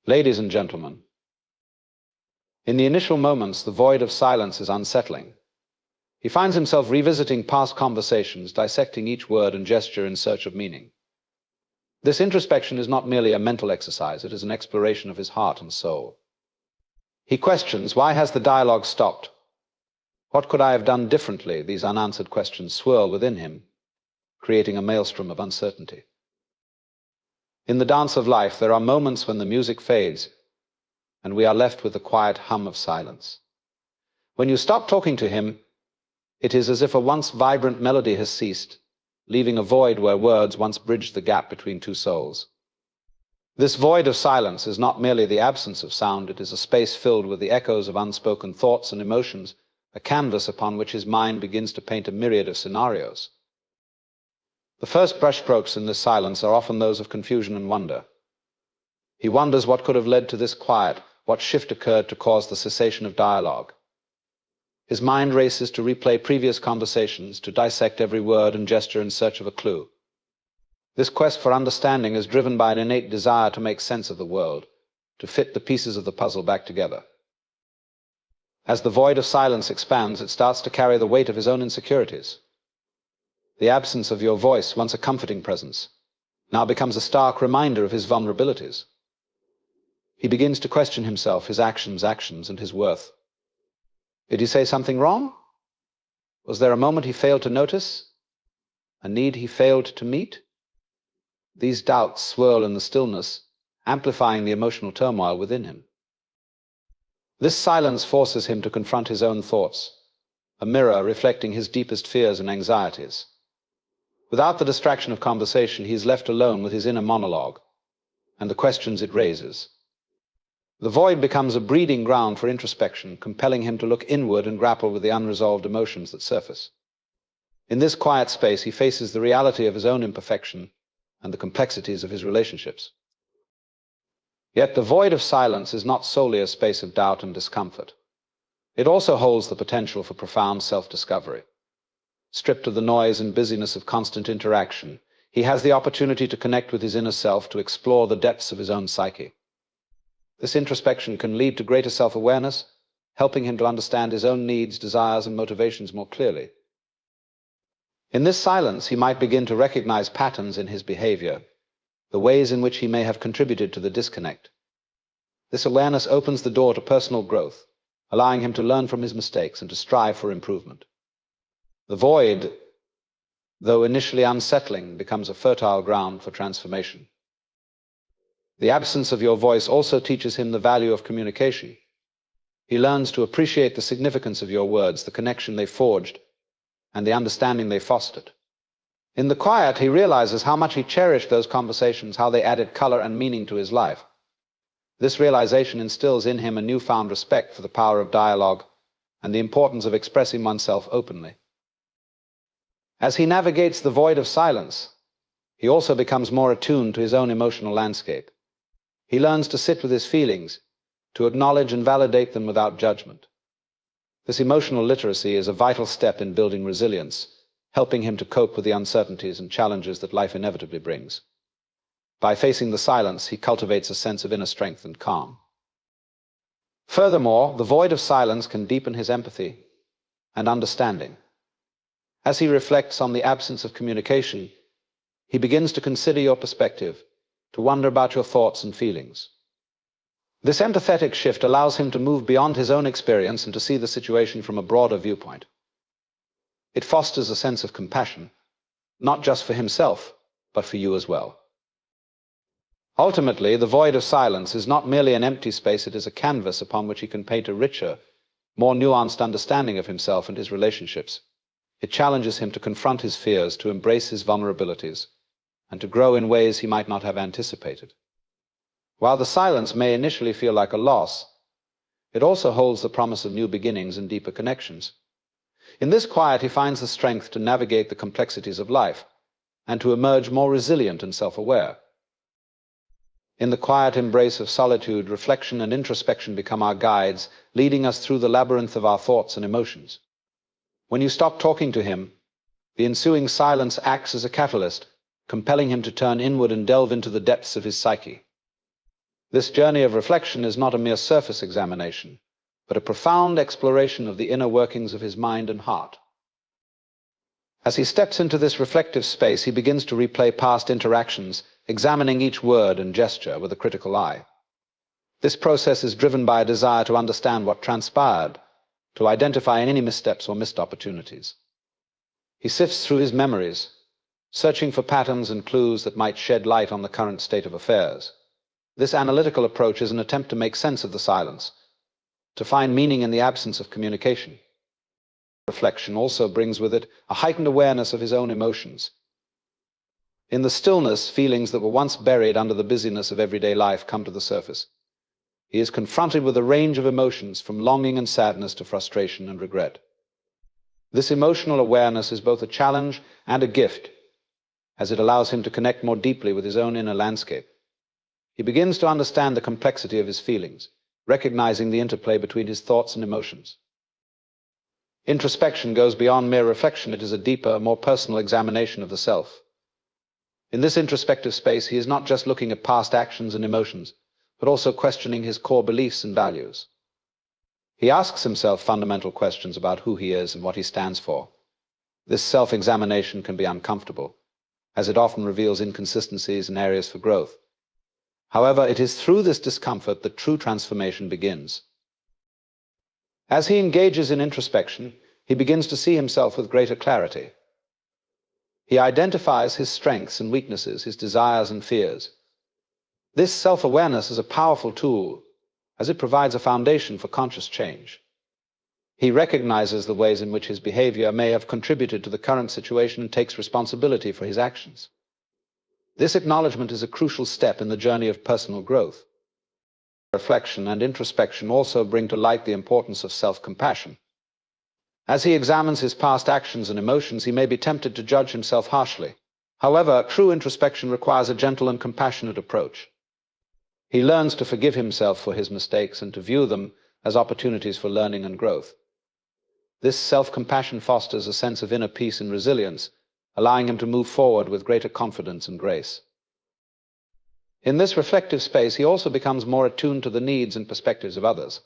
Ladies and gentlemen, in the initial moments, the void of silence is unsettling. He finds himself revisiting past conversations, dissecting each word and gesture in search of meaning. This introspection is not merely a mental exercise, it is an exploration of his heart and soul. He questions, why has the dialogue stopped? What could I have done differently? These unanswered questions swirl within him, creating a maelstrom of uncertainty. In the dance of life, there are moments when the music fades, and we are left with the quiet hum of silence. When you stop talking to him, it is as if a once vibrant melody has ceased, leaving a void where words once bridged the gap between two souls. This void of silence is not merely the absence of sound, it is a space filled with the echoes of unspoken thoughts and emotions, a canvas upon which his mind begins to paint a myriad of scenarios. The first brushstrokes in this silence are often those of confusion and wonder. He wonders what could have led to this quiet, what shift occurred to cause the cessation of dialogue. His mind races to replay previous conversations, to dissect every word and gesture in search of a clue. This quest for understanding is driven by an innate desire to make sense of the world, to fit the pieces of the puzzle back together. As the void of silence expands, it starts to carry the weight of his own insecurities. The absence of your voice, once a comforting presence, now becomes a stark reminder of his vulnerabilities. He begins to question himself, his actions, and his worth. Did he say something wrong? Was there a moment he failed to notice? A need he failed to meet? These doubts swirl in the stillness, amplifying the emotional turmoil within him. This silence forces him to confront his own thoughts, a mirror reflecting his deepest fears and anxieties. Without the distraction of conversation, he is left alone with his inner monologue and the questions it raises. The void becomes a breeding ground for introspection, compelling him to look inward and grapple with the unresolved emotions that surface. In this quiet space, he faces the reality of his own imperfection and the complexities of his relationships. Yet the void of silence is not solely a space of doubt and discomfort. It also holds the potential for profound self-discovery. Stripped of the noise and busyness of constant interaction, he has the opportunity to connect with his inner self, to explore the depths of his own psyche. This introspection can lead to greater self-awareness, helping him to understand his own needs, desires, and motivations more clearly. In this silence, he might begin to recognize patterns in his behavior, the ways in which he may have contributed to the disconnect. This awareness opens the door to personal growth, allowing him to learn from his mistakes and to strive for improvement. The void, though initially unsettling, becomes a fertile ground for transformation. The absence of your voice also teaches him the value of communication. He learns to appreciate the significance of your words, the connection they forged, and the understanding they fostered. In the quiet, he realizes how much he cherished those conversations, how they added color and meaning to his life. This realization instills in him a newfound respect for the power of dialogue and the importance of expressing oneself openly. As he navigates the void of silence, he also becomes more attuned to his own emotional landscape. He learns to sit with his feelings, to acknowledge and validate them without judgment. This emotional literacy is a vital step in building resilience, helping him to cope with the uncertainties and challenges that life inevitably brings. By facing the silence, he cultivates a sense of inner strength and calm. Furthermore, the void of silence can deepen his empathy and understanding. As he reflects on the absence of communication, he begins to consider your perspective, to wonder about your thoughts and feelings. This empathetic shift allows him to move beyond his own experience and to see the situation from a broader viewpoint. It fosters a sense of compassion, not just for himself, but for you as well. Ultimately, the void of silence is not merely an empty space, it is a canvas upon which he can paint a richer, more nuanced understanding of himself and his relationships. It challenges him to confront his fears, to embrace his vulnerabilities, and to grow in ways he might not have anticipated. While the silence may initially feel like a loss, it also holds the promise of new beginnings and deeper connections. In this quiet, he finds the strength to navigate the complexities of life and to emerge more resilient and self-aware. In the quiet embrace of solitude, reflection and introspection become our guides, leading us through the labyrinth of our thoughts and emotions. When you stop talking to him, the ensuing silence acts as a catalyst, compelling him to turn inward and delve into the depths of his psyche. This journey of reflection is not a mere surface examination, but a profound exploration of the inner workings of his mind and heart. As he steps into this reflective space, he begins to replay past interactions, examining each word and gesture with a critical eye. This process is driven by a desire to understand what transpired, to identify any missteps or missed opportunities. He sifts through his memories, searching for patterns and clues that might shed light on the current state of affairs. This analytical approach is an attempt to make sense of the silence, to find meaning in the absence of communication. Reflection also brings with it a heightened awareness of his own emotions. In the stillness, feelings that were once buried under the busyness of everyday life come to the surface. He is confronted with a range of emotions, from longing and sadness to frustration and regret. This emotional awareness is both a challenge and a gift, as it allows him to connect more deeply with his own inner landscape. He begins to understand the complexity of his feelings, recognizing the interplay between his thoughts and emotions. Introspection goes beyond mere reflection. It is a deeper, more personal examination of the self. In this introspective space, he is not just looking at past actions and emotions, but also questioning his core beliefs and values. He asks himself fundamental questions about who he is and what he stands for. This self-examination can be uncomfortable, as it often reveals inconsistencies and areas for growth. However, it is through this discomfort that true transformation begins. As he engages in introspection, he begins to see himself with greater clarity. He identifies his strengths and weaknesses, his desires and fears. This self-awareness is a powerful tool, as it provides a foundation for conscious change. He recognizes the ways in which his behavior may have contributed to the current situation and takes responsibility for his actions. This acknowledgement is a crucial step in the journey of personal growth. Reflection and introspection also bring to light the importance of self-compassion. As he examines his past actions and emotions, he may be tempted to judge himself harshly. However, true introspection requires a gentle and compassionate approach. He learns to forgive himself for his mistakes and to view them as opportunities for learning and growth. This self-compassion fosters a sense of inner peace and resilience, allowing him to move forward with greater confidence and grace. In this reflective space, he also becomes more attuned to the needs and perspectives of others.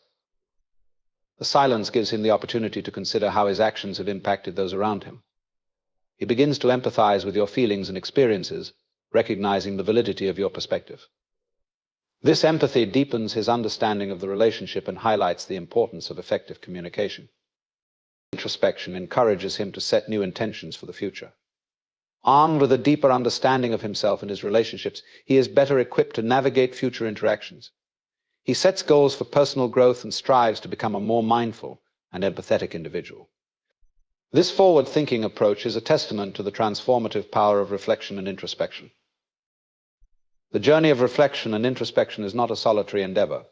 The silence gives him the opportunity to consider how his actions have impacted those around him. He begins to empathize with your feelings and experiences, recognizing the validity of your perspective. This empathy deepens his understanding of the relationship and highlights the importance of effective communication. Introspection encourages him to set new intentions for the future. Armed with a deeper understanding of himself and his relationships, he is better equipped to navigate future interactions. He sets goals for personal growth and strives to become a more mindful and empathetic individual. This forward-thinking approach is a testament to the transformative power of reflection and introspection. The journey of reflection and introspection is not a solitary endeavor.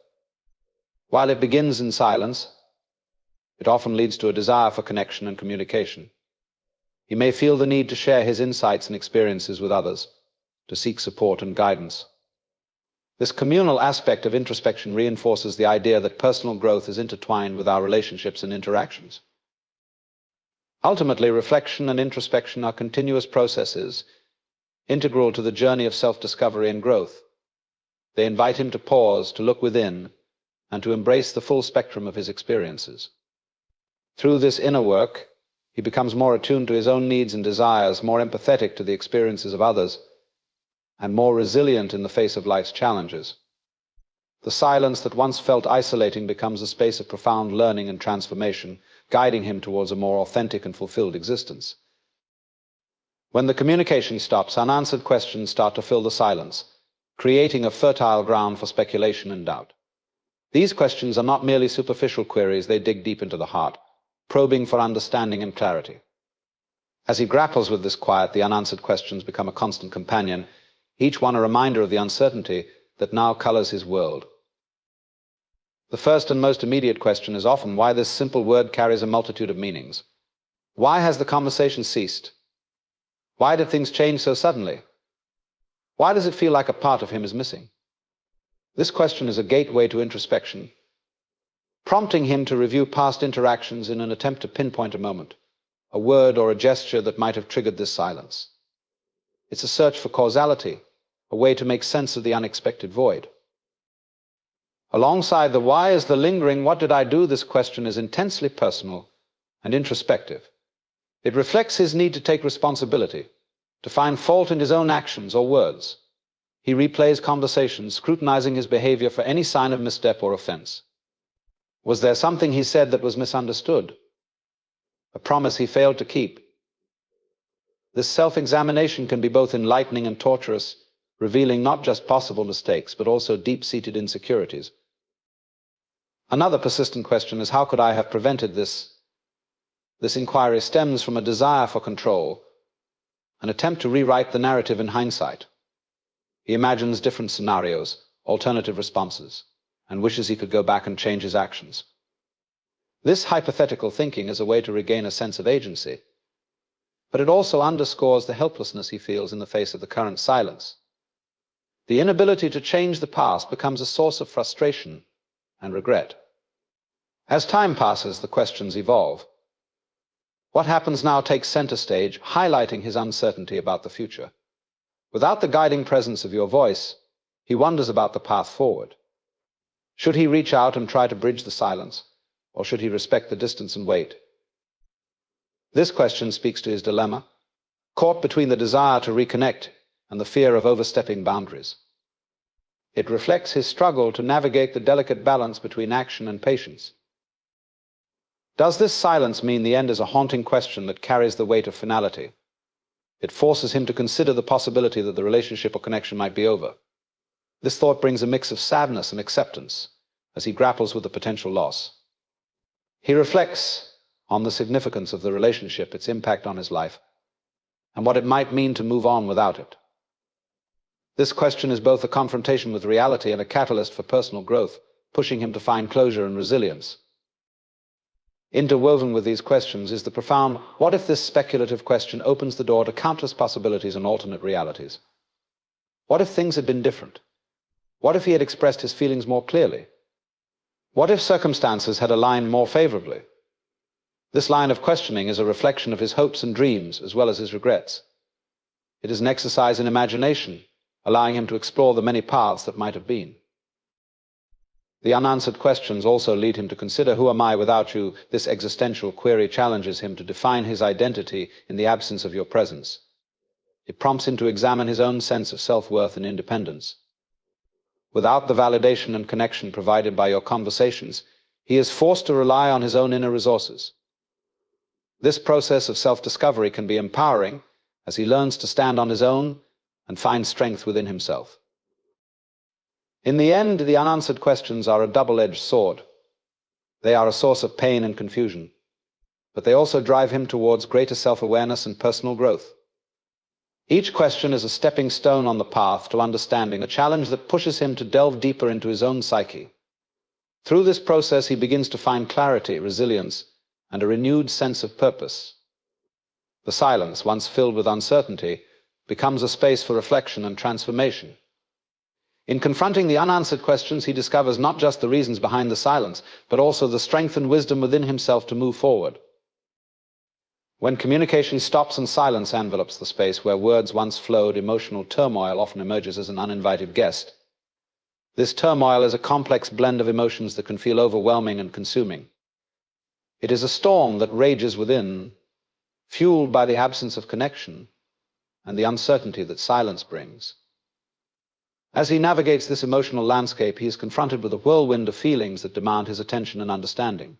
While it begins in silence, it often leads to a desire for connection and communication. He may feel the need to share his insights and experiences with others, to seek support and guidance. This communal aspect of introspection reinforces the idea that personal growth is intertwined with our relationships and interactions. Ultimately, reflection and introspection are continuous processes, integral to the journey of self-discovery and growth. They invite him to pause, to look within, and to embrace the full spectrum of his experiences. Through this inner work, he becomes more attuned to his own needs and desires, more empathetic to the experiences of others, and more resilient in the face of life's challenges. The silence that once felt isolating becomes a space of profound learning and transformation, guiding him towards a more authentic and fulfilled existence. When the communication stops, unanswered questions start to fill the silence, creating a fertile ground for speculation and doubt. These questions are not merely superficial queries, they dig deep into the heart, probing for understanding and clarity. As he grapples with this quiet, the unanswered questions become a constant companion, each one a reminder of the uncertainty that now colors his world. The first and most immediate question is often why this simple word carries a multitude of meanings. Why has the conversation ceased? Why did things change so suddenly? Why does it feel like a part of him is missing? This question is a gateway to introspection, prompting him to review past interactions in an attempt to pinpoint a moment, a word or a gesture that might have triggered this silence. It's a search for causality, a way to make sense of the unexpected void. Alongside the why is the lingering what did I do? This question is intensely personal and introspective. It reflects his need to take responsibility, to find fault in his own actions or words. He replays conversations, scrutinizing his behavior for any sign of misstep or offense. Was there something he said that was misunderstood? A promise he failed to keep? This self-examination can be both enlightening and torturous, revealing not just possible mistakes, but also deep-seated insecurities. Another persistent question is, how could I have prevented this? This inquiry stems from a desire for control, an attempt to rewrite the narrative in hindsight. He imagines different scenarios, alternative responses, and wishes he could go back and change his actions. This hypothetical thinking is a way to regain a sense of agency, but it also underscores the helplessness he feels in the face of the current silence. The inability to change the past becomes a source of frustration and regret. As time passes, the questions evolve. What happens now takes center stage, highlighting his uncertainty about the future. Without the guiding presence of your voice, he wonders about the path forward. Should he reach out and try to bridge the silence, or should he respect the distance and wait? This question speaks to his dilemma, caught between the desire to reconnect and the fear of overstepping boundaries. It reflects his struggle to navigate the delicate balance between action and patience. Does this silence mean the end is a haunting question that carries the weight of finality? It forces him to consider the possibility that the relationship or connection might be over. This thought brings a mix of sadness and acceptance as he grapples with the potential loss. He reflects on the significance of the relationship, its impact on his life, and what it might mean to move on without it. This question is both a confrontation with reality and a catalyst for personal growth, pushing him to find closure and resilience. Interwoven with these questions is the profound, what if this speculative question opens the door to countless possibilities and alternate realities? What if things had been different? What if he had expressed his feelings more clearly? What if circumstances had aligned more favorably? This line of questioning is a reflection of his hopes and dreams as well as his regrets. It is an exercise in imagination, allowing him to explore the many paths that might have been. The unanswered questions also lead him to consider, who am I without you? This existential query challenges him to define his identity in the absence of your presence. It prompts him to examine his own sense of self-worth and independence. Without the validation and connection provided by your conversations, he is forced to rely on his own inner resources. This process of self-discovery can be empowering as he learns to stand on his own and find strength within himself. In the end, the unanswered questions are a double-edged sword. They are a source of pain and confusion, but they also drive him towards greater self-awareness and personal growth. Each question is a stepping stone on the path to understanding, a challenge that pushes him to delve deeper into his own psyche. Through this process, he begins to find clarity, resilience, and a renewed sense of purpose. The silence, once filled with uncertainty, becomes a space for reflection and transformation. In confronting the unanswered questions, he discovers not just the reasons behind the silence, but also the strength and wisdom within himself to move forward. When communication stops and silence envelops the space where words once flowed, emotional turmoil often emerges as an uninvited guest. This turmoil is a complex blend of emotions that can feel overwhelming and consuming. It is a storm that rages within, fueled by the absence of connection and the uncertainty that silence brings. As he navigates this emotional landscape, he is confronted with a whirlwind of feelings that demand his attention and understanding.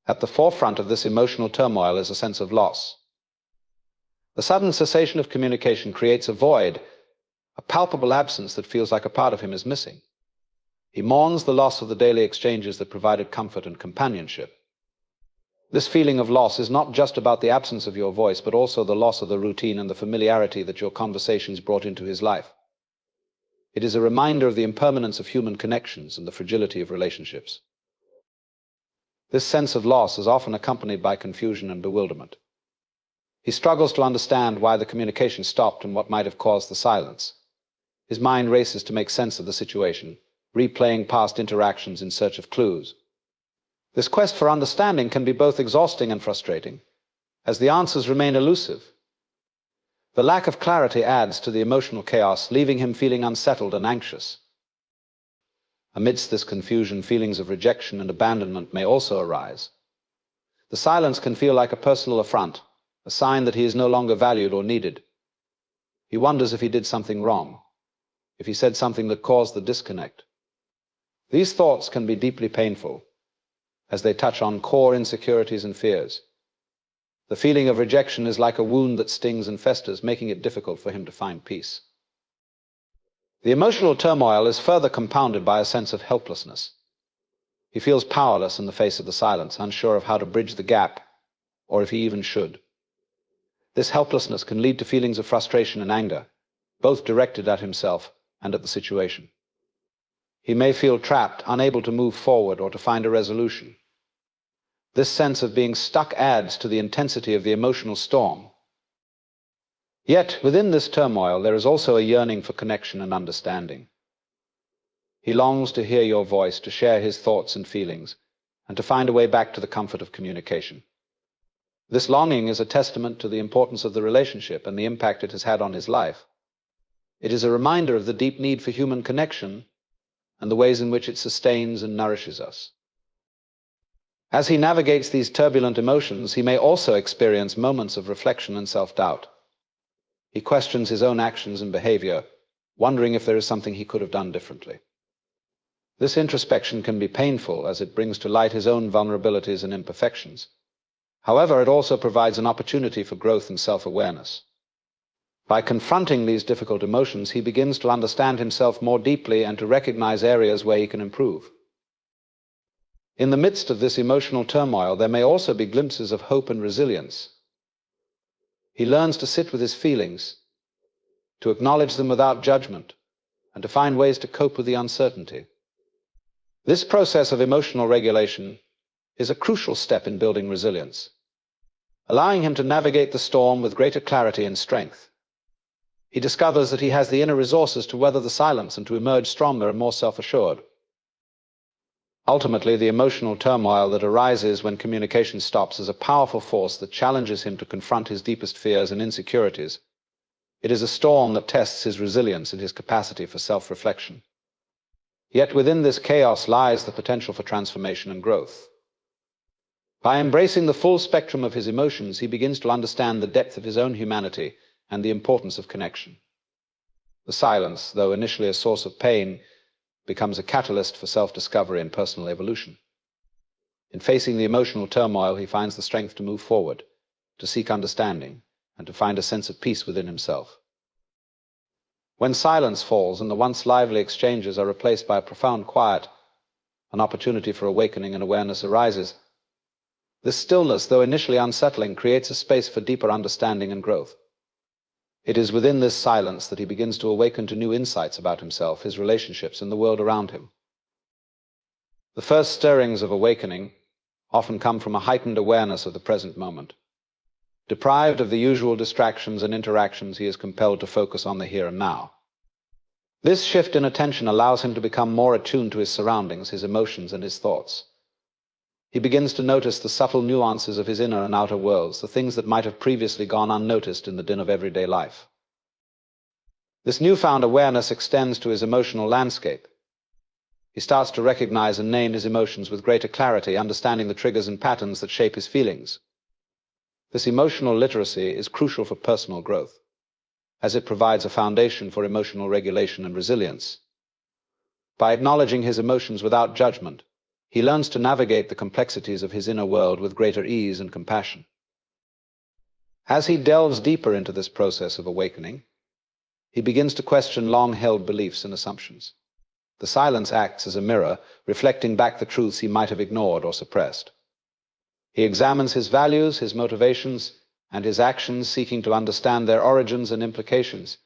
At the forefront of this emotional turmoil is a sense of loss. The sudden cessation of communication creates a void, a palpable absence that feels like a part of him is missing. He mourns the loss of the daily exchanges that provided comfort and companionship. This feeling of loss is not just about the absence of your voice, but also the loss of the routine and the familiarity that your conversations brought into his life. It is a reminder of the impermanence of human connections and the fragility of relationships. This sense of loss is often accompanied by confusion and bewilderment. He struggles to understand why the communication stopped and what might have caused the silence. His mind races to make sense of the situation, replaying past interactions in search of clues. This quest for understanding can be both exhausting and frustrating, as the answers remain elusive. The lack of clarity adds to the emotional chaos, leaving him feeling unsettled and anxious. Amidst this confusion, feelings of rejection and abandonment may also arise. The silence can feel like a personal affront, a sign that he is no longer valued or needed. He wonders if he did something wrong, if he said something that caused the disconnect. These thoughts can be deeply painful, as they touch on core insecurities and fears. The feeling of rejection is like a wound that stings and festers, making it difficult for him to find peace. The emotional turmoil is further compounded by a sense of helplessness. He feels powerless in the face of the silence, unsure of how to bridge the gap, or if he even should. This helplessness can lead to feelings of frustration and anger, both directed at himself and at the situation. He may feel trapped, unable to move forward or to find a resolution. This sense of being stuck adds to the intensity of the emotional storm. Yet, within this turmoil, there is also a yearning for connection and understanding. He longs to hear your voice, to share his thoughts and feelings, and to find a way back to the comfort of communication. This longing is a testament to the importance of the relationship and the impact it has had on his life. It is a reminder of the deep need for human connection and the ways in which it sustains and nourishes us. As he navigates these turbulent emotions, he may also experience moments of reflection and self-doubt. He questions his own actions and behavior, wondering if there is something he could have done differently. This introspection can be painful as it brings to light his own vulnerabilities and imperfections. However, it also provides an opportunity for growth and self-awareness. By confronting these difficult emotions, he begins to understand himself more deeply and to recognize areas where he can improve. In the midst of this emotional turmoil, there may also be glimpses of hope and resilience. He learns to sit with his feelings, to acknowledge them without judgment, and to find ways to cope with the uncertainty. This process of emotional regulation is a crucial step in building resilience, allowing him to navigate the storm with greater clarity and strength. He discovers that he has the inner resources to weather the silence and to emerge stronger and more self-assured. Ultimately, the emotional turmoil that arises when communication stops is a powerful force that challenges him to confront his deepest fears and insecurities. It is a storm that tests his resilience and his capacity for self-reflection. Yet within this chaos lies the potential for transformation and growth. By embracing the full spectrum of his emotions, he begins to understand the depth of his own humanity and the importance of connection. The silence, though initially a source of pain, becomes a catalyst for self-discovery and personal evolution. In facing the emotional turmoil, he finds the strength to move forward, to seek understanding, and to find a sense of peace within himself. When silence falls and the once lively exchanges are replaced by a profound quiet, an opportunity for awakening and awareness arises. This stillness, though initially unsettling, creates a space for deeper understanding and growth. It is within this silence that he begins to awaken to new insights about himself, his relationships, and the world around him. The first stirrings of awakening often come from a heightened awareness of the present moment. Deprived of the usual distractions and interactions, he is compelled to focus on the here and now. This shift in attention allows him to become more attuned to his surroundings, his emotions, and his thoughts. He begins to notice the subtle nuances of his inner and outer worlds, the things that might have previously gone unnoticed in the din of everyday life. This newfound awareness extends to his emotional landscape. He starts to recognize and name his emotions with greater clarity, understanding the triggers and patterns that shape his feelings. This emotional literacy is crucial for personal growth, as it provides a foundation for emotional regulation and resilience. By acknowledging his emotions without judgment, he learns to navigate the complexities of his inner world with greater ease and compassion. As he delves deeper into this process of awakening, he begins to question long-held beliefs and assumptions. The silence acts as a mirror, reflecting back the truths he might have ignored or suppressed. He examines his values, his motivations, and his actions, seeking to understand their origins and implications.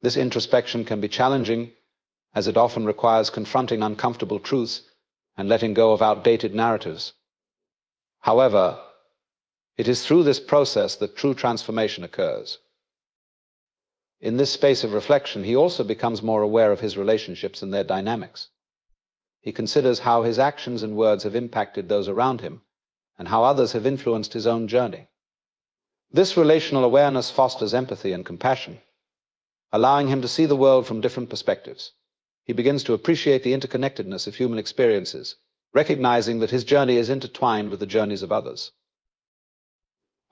This introspection can be challenging, as it often requires confronting uncomfortable truths and letting go of outdated narratives. However, it is through this process that true transformation occurs. In this space of reflection, he also becomes more aware of his relationships and their dynamics. He considers how his actions and words have impacted those around him, and how others have influenced his own journey. This relational awareness fosters empathy and compassion, allowing him to see the world from different perspectives. he begins to appreciate the interconnectedness of human experiences, recognizing that his journey is intertwined with the journeys of others.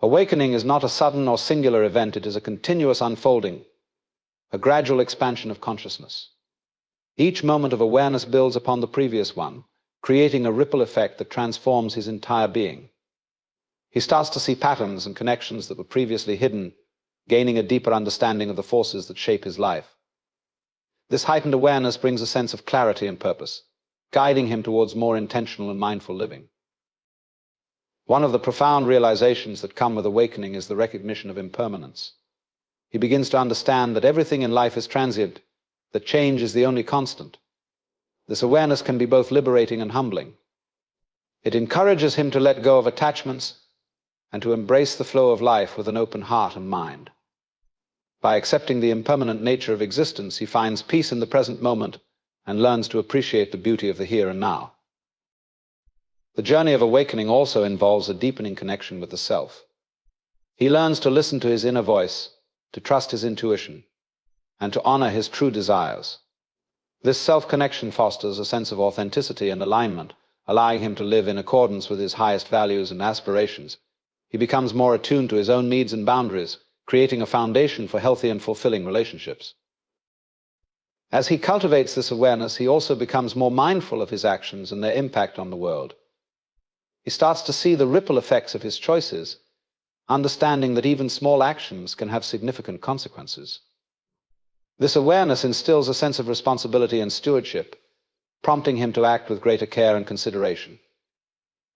Awakening is not a sudden or singular event, it is a continuous unfolding, a gradual expansion of consciousness. Each moment of awareness builds upon the previous one, creating a ripple effect that transforms his entire being. He starts to see patterns and connections that were previously hidden, gaining a deeper understanding of the forces that shape his life. This heightened awareness brings a sense of clarity and purpose, guiding him towards more intentional and mindful living. One of the profound realizations that come with awakening is the recognition of impermanence. He begins to understand that everything in life is transient, that change is the only constant. This awareness can be both liberating and humbling. It encourages him to let go of attachments and to embrace the flow of life with an open heart and mind. By accepting the impermanent nature of existence, he finds peace in the present moment and learns to appreciate the beauty of the here and now. The journey of awakening also involves a deepening connection with the self. He learns to listen to his inner voice, to trust his intuition, and to honor his true desires. This self-connection fosters a sense of authenticity and alignment, allowing him to live in accordance with his highest values and aspirations. He becomes more attuned to his own needs and boundaries, creating a foundation for healthy and fulfilling relationships. As he cultivates this awareness, he also becomes more mindful of his actions and their impact on the world. He starts to see the ripple effects of his choices, understanding that even small actions can have significant consequences. This awareness instills a sense of responsibility and stewardship, prompting him to act with greater care and consideration.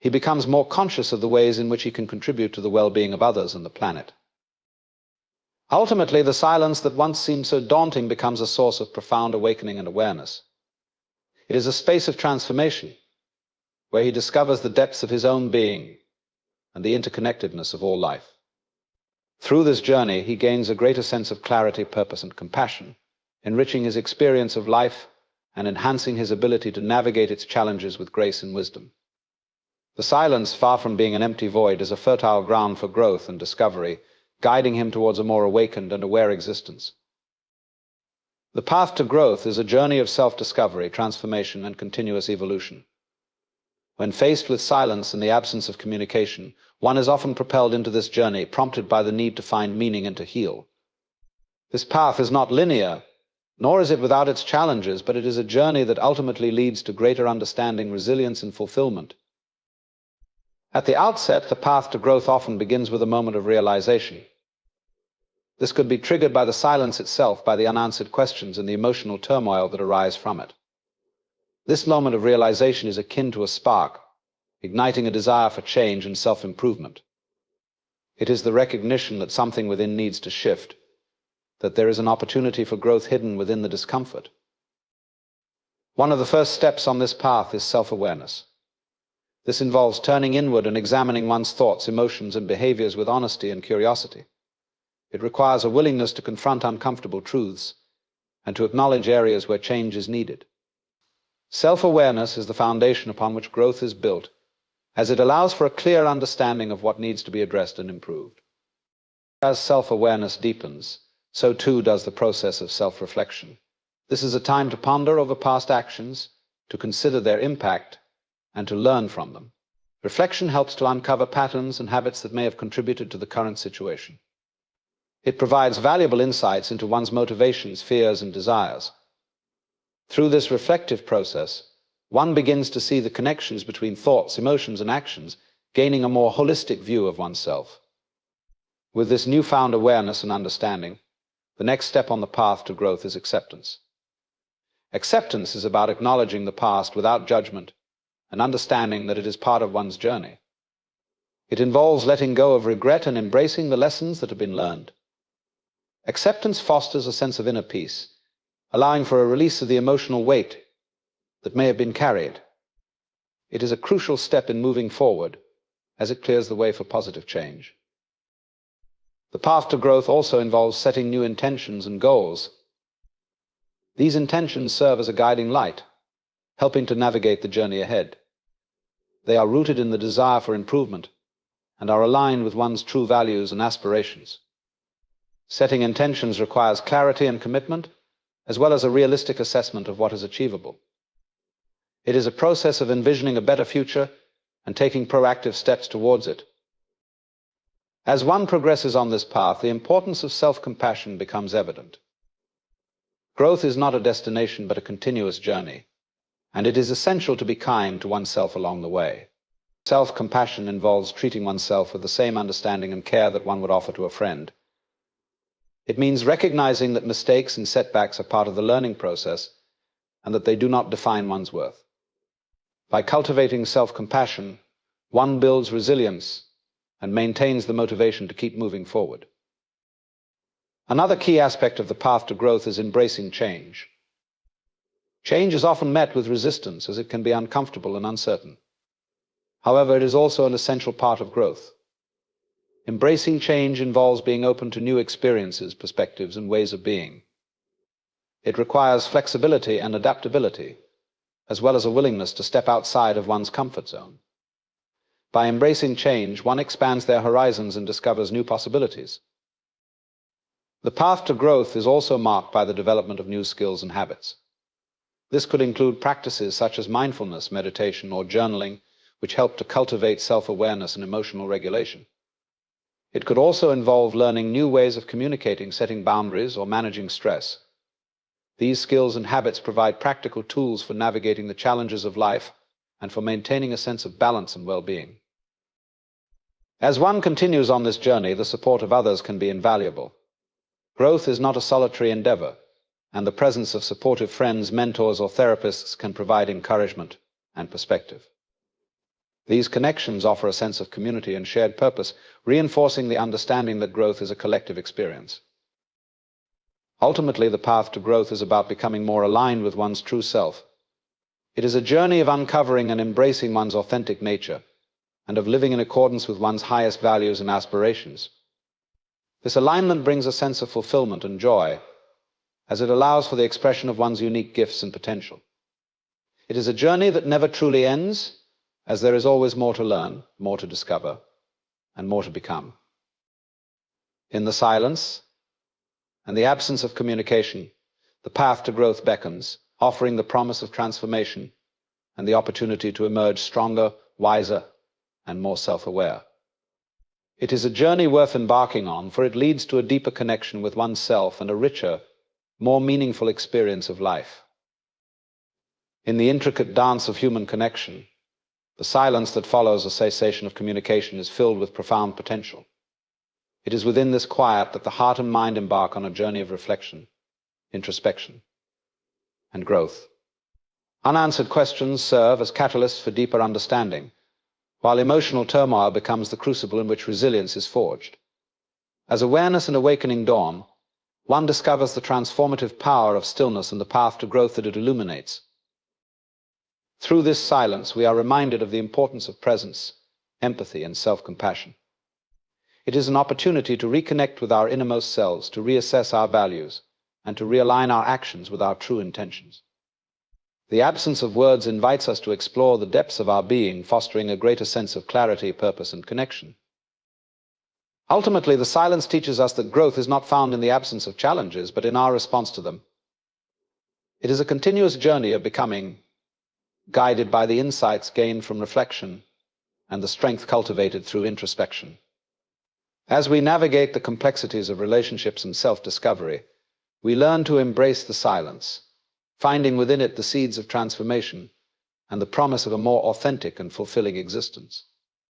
He becomes more conscious of the ways in which he can contribute to the well-being of others and the planet. Ultimately, the silence that once seemed so daunting becomes a source of profound awakening and awareness. It is a space of transformation, where he discovers the depths of his own being and the interconnectedness of all life. Through this journey, he gains a greater sense of clarity, purpose, and compassion, enriching his experience of life and enhancing his ability to navigate its challenges with grace and wisdom. The silence, far from being an empty void, is a fertile ground for growth and discovery, guiding him towards a more awakened and aware existence. The path to growth is a journey of self-discovery, transformation, and continuous evolution. When faced with silence and the absence of communication, one is often propelled into this journey, prompted by the need to find meaning and to heal. This path is not linear, nor is it without its challenges, but it is a journey that ultimately leads to greater understanding, resilience, and fulfillment. At the outset, the path to growth often begins with a moment of realization. This could be triggered by the silence itself, by the unanswered questions and the emotional turmoil that arise from it. This moment of realization is akin to a spark, igniting a desire for change and self-improvement. It is the recognition that something within needs to shift, that there is an opportunity for growth hidden within the discomfort. One of the first steps on this path is self-awareness. This involves turning inward and examining one's thoughts, emotions, and behaviors with honesty and curiosity. It requires a willingness to confront uncomfortable truths and to acknowledge areas where change is needed. Self-awareness is the foundation upon which growth is built, as it allows for a clear understanding of what needs to be addressed and improved. As self-awareness deepens, so too does the process of self-reflection. This is a time to ponder over past actions, to consider their impact, and to learn from them. Reflection helps to uncover patterns and habits that may have contributed to the current situation. It provides valuable insights into one's motivations, fears, and desires. Through this reflective process, one begins to see the connections between thoughts, emotions, and actions, gaining a more holistic view of oneself. With this newfound awareness and understanding, the next step on the path to growth is acceptance. Acceptance is about acknowledging the past without judgment and understanding that it is part of one's journey. It involves letting go of regret and embracing the lessons that have been learned. Acceptance fosters a sense of inner peace, allowing for a release of the emotional weight that may have been carried. It is a crucial step in moving forward, as it clears the way for positive change. The path to growth also involves setting new intentions and goals. These intentions serve as a guiding light, helping to navigate the journey ahead. They are rooted in the desire for improvement and are aligned with one's true values and aspirations. Setting intentions requires clarity and commitment, as well as a realistic assessment of what is achievable. It is a process of envisioning a better future and taking proactive steps towards it. As one progresses on this path, the importance of self-compassion becomes evident. Growth is not a destination but a continuous journey, and it is essential to be kind to oneself along the way. Self-compassion involves treating oneself with the same understanding and care that one would offer to a friend. It means recognizing that mistakes and setbacks are part of the learning process and that they do not define one's worth. By cultivating self-compassion, one builds resilience and maintains the motivation to keep moving forward. Another key aspect of the path to growth is embracing change. Change is often met with resistance as it can be uncomfortable and uncertain. However, it is also an essential part of growth. Embracing change involves being open to new experiences, perspectives, and ways of being. It requires flexibility and adaptability, as well as a willingness to step outside of one's comfort zone. By embracing change, one expands their horizons and discovers new possibilities. The path to growth is also marked by the development of new skills and habits. This could include practices such as mindfulness, meditation, or journaling, which help to cultivate self-awareness and emotional regulation. It could also involve learning new ways of communicating, setting boundaries, or managing stress. These skills and habits provide practical tools for navigating the challenges of life and for maintaining a sense of balance and well-being. As one continues on this journey, the support of others can be invaluable. Growth is not a solitary endeavor, and the presence of supportive friends, mentors, or therapists can provide encouragement and perspective. These connections offer a sense of community and shared purpose, reinforcing the understanding that growth is a collective experience. Ultimately, the path to growth is about becoming more aligned with one's true self. It is a journey of uncovering and embracing one's authentic nature, and of living in accordance with one's highest values and aspirations. This alignment brings a sense of fulfillment and joy, as it allows for the expression of one's unique gifts and potential. It is a journey that never truly ends, as there is always more to learn, more to discover, and more to become. In the silence and the absence of communication, the path to growth beckons, offering the promise of transformation and the opportunity to emerge stronger, wiser, and more self-aware. It is a journey worth embarking on, for it leads to a deeper connection with oneself and a richer, more meaningful experience of life. In the intricate dance of human connection, the silence that follows a cessation of communication is filled with profound potential. It is within this quiet that the heart and mind embark on a journey of reflection, introspection, and growth. Unanswered questions serve as catalysts for deeper understanding, while emotional turmoil becomes the crucible in which resilience is forged. As awareness and awakening dawn, one discovers the transformative power of stillness and the path to growth that it illuminates. Through this silence, we are reminded of the importance of presence, empathy, and self-compassion. It is an opportunity to reconnect with our innermost selves, to reassess our values, and to realign our actions with our true intentions. The absence of words invites us to explore the depths of our being, fostering a greater sense of clarity, purpose, and connection. Ultimately, the silence teaches us that growth is not found in the absence of challenges, but in our response to them. It is a continuous journey of becoming, guided by the insights gained from reflection and the strength cultivated through introspection. As we navigate the complexities of relationships and self-discovery, we learn to embrace the silence, finding within it the seeds of transformation and the promise of a more authentic and fulfilling existence.